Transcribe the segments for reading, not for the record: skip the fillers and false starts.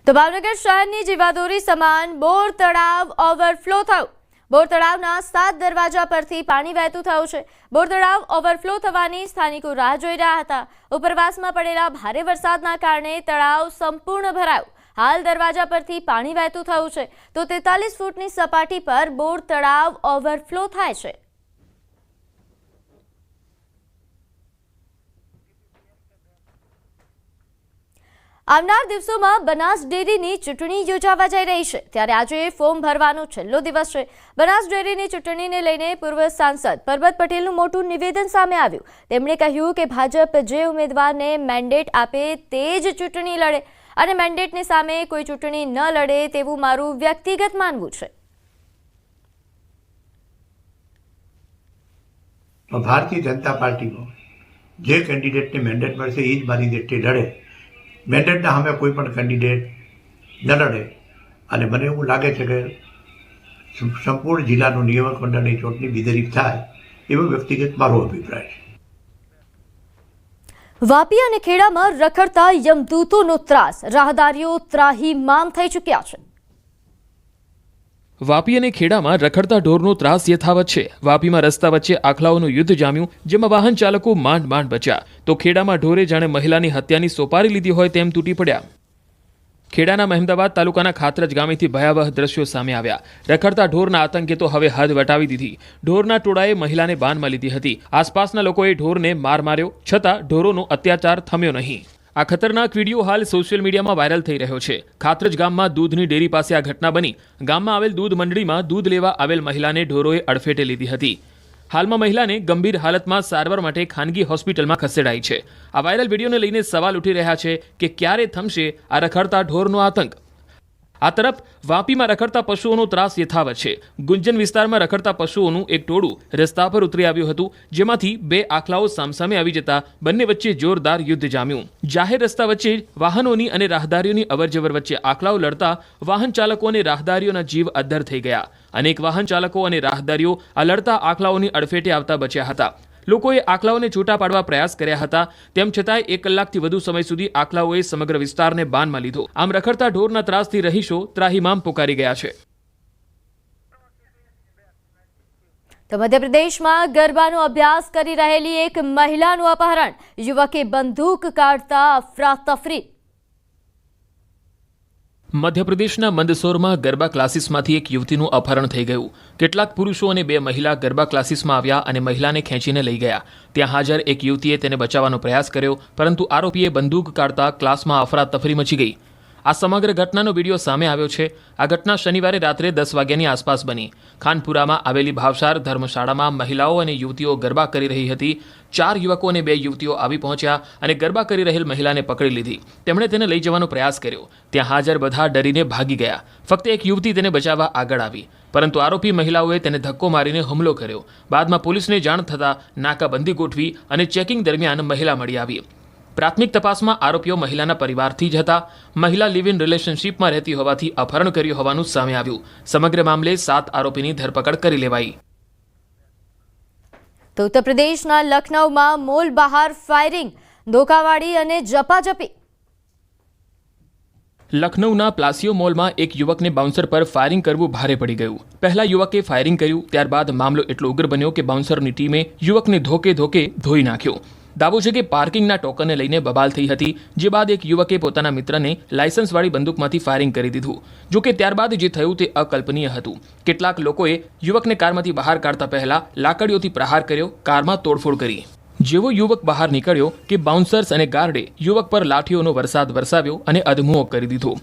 તો ભાવનગર શહેરની જીવાદોરી સમાન બોર તળાવ ઓવરફ્લો થયું। બોર તળાવના 7 દરવાજા પરથી પાણી વહેતું થયું છે। બોર તળાવ ઓવરફ્લો થવાની સ્થાનિકો રાહ જોઈ રહ્યા હતા। ઉપરવાસમાં પડેલા ભારે વરસાદના કારણે તળાવ સંપૂર્ણ ભરાયું। હાલ દરવાજા પરથી પાણી વહેતું થયું છે તો 43 ફૂટની સપાટી પર બોર તળાવ ઓવરફ્લો થાય છે। આવનાર દિવસોમાં બનાસ ડેરીની ચૂંટણી યોજાવા જઈ રહી છે ત્યારે આજે ફોર્મ ભરવાનો છેલ્લો દિવસ છે। બનાસ ડેરીની ચૂંટણીને લઈને પૂર્વ સાંસદ પરબત પટેલનું મોટું નિવેદન સામે આવ્યું। તેમણે કહ્યું કે ભાજપ જે ઉમેદવારને મેન્ડેટ આપે તે જ ચૂંટણી લડે અને મેન્ડેટની સામે કોઈ ચૂંટણી ન લડે તેવું મારું વ્યક્તિગત માનવું છે। ભારતીય જનતા પાર્ટીમાં જે કેન્ડિડેટને મેન્ડેટ મળશે એ જ મારી રીતે લડે। મેન્ડેટના સામે કોઈ પણ કેન્ડિડેટ ન લડે અને મને એવું લાગે છે કે સંપૂર્ણ જિલ્લાનું નિયામક મંડળની ચૂંટણી બિનહરીફ થાય એવો વ્યક્તિગત મારો અભિપ્રાય છે। વાપી અને ખેડામાં રખડતા યમદૂતોનો ત્રાસ, રાહદારીઓ ત્રાહિમામ થઈ ચૂક્યા છે। વાપી અને ખેડામાં રખડતા ઢોરનો ત્રાસ યથાવત છે। વાપીમાં રસ્તા વચ્ચે આખલાઓનું યુદ્ધ જામ્યું, જેમાં વાહન ચાલકો માંડ બચ્યા, તો ખેડામાં ઢોરે જાણે મહિલાની હત્યાની સોપારી લીધી હોય તેમ તૂટી પડ્યા। ખેડાના મહેમદાવાદ તાલુકાના ખાતરજ ગામેથી ભયાવહ દ્રશ્યો સામે આવ્યા। રખડતા ઢોરના આતંકે તો હવે હદ વટાવી દીધી। ઢોરના ટોળાએ મહિલાને બાનમાં લીધી હતી। આસપાસના લોકોએ ઢોરને માર માર્યો, છતાં ઢોરોનો અત્યાચાર થમ્યો નહીં। આ ખતરનાક વિડીયો હાલ સોશિયલ મીડિયામાં વાયરલ થઈ રહ્યો છે। ખાતરજ ગામમાં દૂધની ડેરી પાસે આ ઘટના બની। ગામમાં આવેલ દૂધ મંડળીમાં દૂધ લેવા આવેલ મહિલાને ઢોરોએ અડફેટે લીધી હતી। હાલમાં મહિલાને ગંભીર હાલતમાં સારવાર માટે ખાનગી હોસ્પિટલમાં ખસેડાઈ છે। આ વાયરલ વિડીયોને લઈને સવાલ ઉઠી રહ્યા છે કે ક્યારે થમશે આ રખડતા ઢોરનો આતંક। આ તરફ વાપીમાં રખડતા પશુઓનો ત્રાસ યથાવત છે। ગુંજન વિસ્તારમાં રખડતા પશુઓનું એક ટોળું રસ્તા પર ઉતરી આવ્યું હતું, જેમાંથી 2 આખલાઓ સામસામે આવી જતા બંને વચ્ચે જોરદાર યુદ્ધ જામ્યું। જાહેર રસ્તા વચ્ચે વાહનોની અને રાહદારીઓની અવરજવર વચ્ચે આખલાઓ લડતા વાહન ચાલકો અને રાહદારીઓના જીવ અદ્ધર થઈ ગયા। અનેક વાહન ચાલકો અને રાહદારીઓ આ લડતા આખલાઓની અડફેટે આવતા બચ્યા હતા। લોકોએ આખલાઓને છૂટા પાડવા પ્રયાસ કર્યા હતા, તેમ છતાંય 1 કલાકથી વધુ સમય સુધી આખલાઓએ સમગ્ર વિસ્તારને બાનમાં લીધો। આમ રખડતા ઢોરના ત્રાસથી રહીશો ત્રાહિમામ પોકારી ગયા છે। તો મધ્યપ્રદેશમાં ગરબાનો અભ્યાસ કરી રહેલી એક મહિલાનું અપહરણ, યુવકે બંદૂક કાઢતા અફરાતફરી। મધ્યપ્રદેશના મંદસૌરમાં ગરબા ક્લાસીસમાંથી એક યુવતીનું અપહરણ થઈ ગયું। કેટલાક પુરુષો અને 2 મહિલા ગરબા ક્લાસીસમાં આવ્યા અને મહિલાને ખેંચીને લઈ ગયા। ત્યાં હાજર એક યુવતીએ તેને બચાવવાનો પ્રયાસ કર્યો, પરંતુ આરોપીએ બંદૂક કાઢતા ક્લાસમાં અફરાતફરી મચી ગઈ। આ સમગ્ર ઘટનાનો વિડીયો સામે આવ્યો છે। આ ઘટના શનિવારે રાત્રે 10 વાગ્યાની આસપાસ બની। ખાનપુરામાં આવેલી ભાવસાર ધર્મશાળામાં મહિલાઓ અને યુવતીઓ ગરબા કરી રહી હતી। 4 યુવકો અને 2 યુવતીઓ આવી પહોંચ્યા અને ગરબા કરી રહેલ મહિલાને પકડી લીધી। તેમણે તેને લઈ જવાનો પ્રયાસ કર્યો। ત્યાં હાજર બધા ડરીને ભાગી ગયા। ફક્ત એક યુવતી તેને બચાવવા આગળ આવી, પરંતુ આરોપી મહિલાઓએ તેને ધક્કો મારીને હુમલો કર્યો। બાદમાં પોલીસને જાણ થતાં નાકાબંધી ગોઠવી અને ચેકિંગ દરમિયાન મહિલા મળી આવી। પ્રાથમિક તપાસમાં આરોપીઓ મહિલાના પરિવારથી જ હતા। મહિલા લિવ ઇન રિલેશનશીપમાં રહેતી હોવાથી અપહરણ કર્યું હોવાનું સામે આવ્યું। સમગ્ર મામલે 7 આરોપીની ધરપકડ કરી લેવાઈ। તો ઉત્તર પ્રદેશના લખનૌમાં મોલ બહાર ફાયરિંગ, ધોકાવાળી અને ઝપાઝપી। લખનૌના પ્લાસિયો મોલમાં એક યુવકને બાઉન્સર પર ફાયરિંગ કરવું ભારે પડી ગયું। પહેલા યુવકે ફાયરિંગ કર્યું, ત્યારબાદ મામલો એટલો ઉગ્ર બન્યો કે બાઉન્સરની ટીમે યુવકને ધોકે ધોઈ નાખ્યો। દાવો છે કે પાર્કિંગના ટોકનને લઈને બબાલ થઈ હતી, જે બાદ એક યુવકે પોતાના મિત્રને લાયસન્સવાળી બંદૂકમાંથી ફાયરિંગ કરી દીધું। જોકે ત્યારબાદ જે થયું તે અકલ્પનીય હતું। કેટલાક લોકોએ યુવકને કારમાંથી બહાર કાઢતા પહેલા લાકડીઓથી પ્રહાર કર્યો, કારમાં તોડફોડ કરી। જેવો યુવક બહાર નીકળ્યો કે બાઉન્સર્સ અને ગાર્ડે યુવક પર લાઠીઓનો વરસાદ વરસાવ્યો અને અધમુઓ કરી દીધો।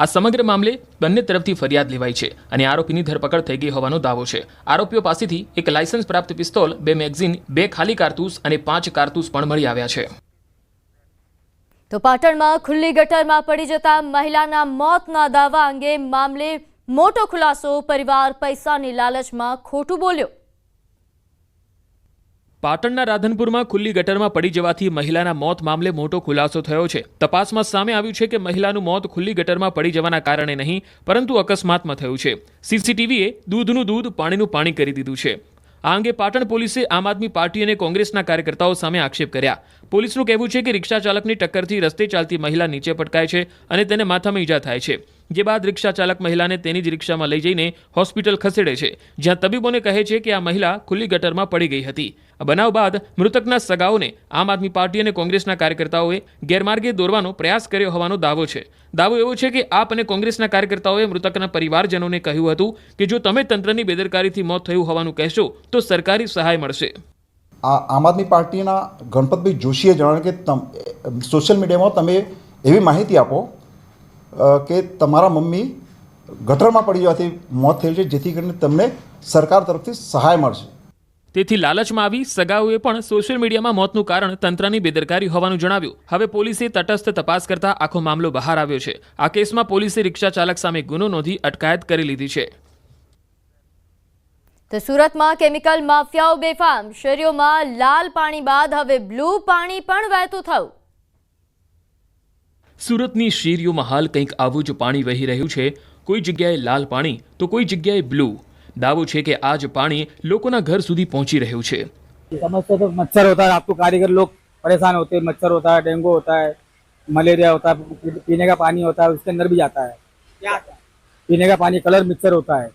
આ સમગ્ર મામલે બંને તરફથી ફરિયાદ લેવાઈ છે અને આરોપીની ધરપકડ થઈ ગઈ હોવાનો દાવો છે। આરોપીઓ પાસેથી એક લાયસન્સ પ્રાપ્ત પિસ્તોલ, 2 મેગઝીન, 2 ખાલી કારતૂસ અને 5 કારતૂસ પણ મળી આવ્યા છે। તો પાટણમાં ખુલ્લી ગટરમાં પડી જતા મહિલાના મોતના દાવા અંગે મામલે મોટો ખુલાસો, પરિવાર પૈસાની લાલચમાં ખોટું બોલ્યો। પાટણના રાધનપુરમાં ખુલ્લી ગટરમાં પડી જવાથી મહિલાના મોત મામલે મોટો ખુલાસો થયો છે। તપાસમાં સામે આવ્યું છે કે મહિલાનું મોત ખુલ્લી ગટરમાં પડી જવાના કારણે નહીં, પરંતુ અકસ્માતમાં થયું છે। સીસીટીવીએ દૂધનું દૂધ પાણીનું પાણી કરી દીધું છે। આ અંગે પાટણ પોલીસે આમ આદમી પાર્ટી અને કોંગ્રેસના કાર્યકર્તાઓ સામે આક્ષેપ કર્યા. પોલીસનું કહેવું છે કે રિક્ષા ચાલકની ટક્કરથી રસ્તે ચાલતી મહિલા નીચે પટકાય છે અને તેને માથામાં ઈજા થાય છે. જે બાદ રિક્ષા ચાલક મહિલાને તેની જ રિક્ષામાં લઈ જઈને હોસ્પિટલ ખસેડે છે, જ્યાં તબીબોને કહે છે કે આ મહિલા ખુલ્લી ગટરમાં પડી ગઈ હતી. આ બનાવ બાદ મૃતકના સગાઓને આમ આદમી પાર્ટી અને કોંગ્રેસના કાર્યકર્તાઓએ ગેરમાર્ગે દોરવાનો પ્રયાસ કર્યો હોવાનો દાવો છે. દાવો એવો છે કે આપ અને કોંગ્રેસના કાર્યકર્તાઓએ મૃતકના પરિવારજનોને કહ્યું હતું કે જો તમે તંત્રની બેદરકારીથી મોત થયું હોવાનું કહેશો તો સરકારી સહાય મળશે. આમ આદમી પાર્ટીના ગણપતભાઈ જોશીએ જણાવ્યું કે સોશિયલ મીડિયામાં તમે એવી માહિતી આપો કે તમારા મમ્મી ગટરમાં પડી જવાથી મોત થયું છે, જેથી કરીને તમને સરકાર તરફથી સહાય મળશે. તેથી લાલચમાં આવી સગાઓએ પણ સોશિયલ મીડિયામાં મોતનું કારણ તંત્રની બેદરકારી હોવાનું જણાવ્યું. હવે પોલીસે તટસ્થ તપાસ કરતા આખો મામલો બહાર આવ્યો છે. આ કેસમાં પોલીસે રિક્ષા ચાલક સામે ગુનો નોંધી અટકાયત કરી લીધી છે. તો સુરતમાં કેમિકલ માફિયાઓ બેફામ. શેરીઓમાં લાલ પાણી બાદ હવે બ્લુ પાણી પણ વહેતું થયું. સુરતની શેરીઓમાં હાલ કંઈક આવું જ પાણી વહી રહ્યું છે. કોઈ જગ્યાએ લાલ પાણી તો કોઈ જગ્યાએ બ્લુ. दावो છે કે આ જ પાણી લોકોના ઘર સુધી પહોંચી રહ્યું છે. समस्या तो मच्छर होता है, आपको कारीगर लोग परेशान होते हैं. मच्छर होता है, डेंगू होता है, मलेरिया होता है, पीने का पानी होता है उसके अंदर भी जाता है. क्या पीने का पानी कलर मिक्सर होता है.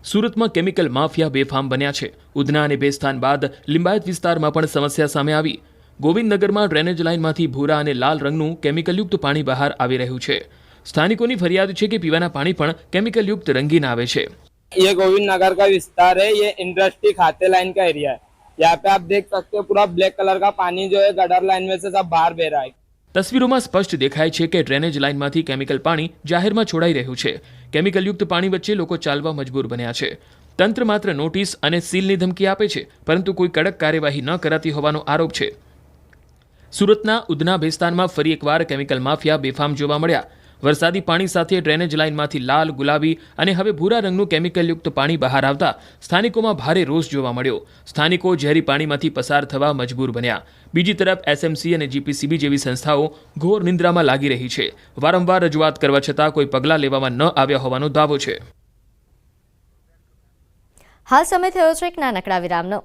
સુરતમાં કેમિકલ માફિયા બેફામ બન્યા છે. ઉધના અને બેસ્તાન બાદ લિંબાયત વિસ્તારમાં પણ સમસ્યા સામે આવી. ગોવિંદનગરમાં ડ્રેનેજ લાઇનમાંથી ભૂરા અને લાલ રંગનું કેમિકલયુક્ત પાણી બહાર આવી રહ્યું છે. સ્થાનિકોની ફરિયાદ છે કે પીવાના પાણી પણ કેમિકલયુક્ત રંગીન આવે છે. ये गोविंद नगर का विस्तार है. ये इंडस्ट्री खाते लाइन का एरिया है. यहाँ पे आप देख सकते हो पूरा ब्लैक कलर का पानी जो है गटर लाइन में से सब बाहर बह रहा है. તસવીરોમાં સ્પષ્ટ દેખાય છે કે ડ્રેનેજ લાઇનમાંથી કેમિકલ પાણી જાહેરમાં છોડાઈ રહ્યું છે. કેમિકલયુક્ત પાણી વચ્ચે લોકો ચાલવા મજબૂર બન્યા છે. તંત્ર માત્ર નોટિસ અને સીલની ધમકી આપે છે, પરંતુ કોઈ કડક કાર્યવાહી ન કરાતી હોવાનો આરોપ છે. સુરતના ઉધના બેસ્તાનમાં ફરી એકવાર કેમિકલ માફિયા બેફામ જોવા મળ્યા. વરસાદી પાણી સાથે ડ્રેનેજ લાઇનમાંથી લાલ, ગુલાબી અને હવે ભૂરા રંગનું કેમિકલયુક્ત પાણી બહાર આવતા સ્થાનિકોમાં ભારે રોષ જોવા મળ્યો. સ્થાનિકો ઝેરી પાણીમાંથી પસાર થવા મજબૂર બન્યા. બીજી તરફ એસએમસી અને જીપીસીબી જેવી સંસ્થાઓ ઘોર નિંદ્રામાં લાગી રહી છે. વારંવાર રજૂઆત કરવા છતાં કોઈ પગલાં લેવામાં ન આવ્યા હોવાનો દાવો છે. હાલ સમય થયો છે એક નાનકડા વિરામનો.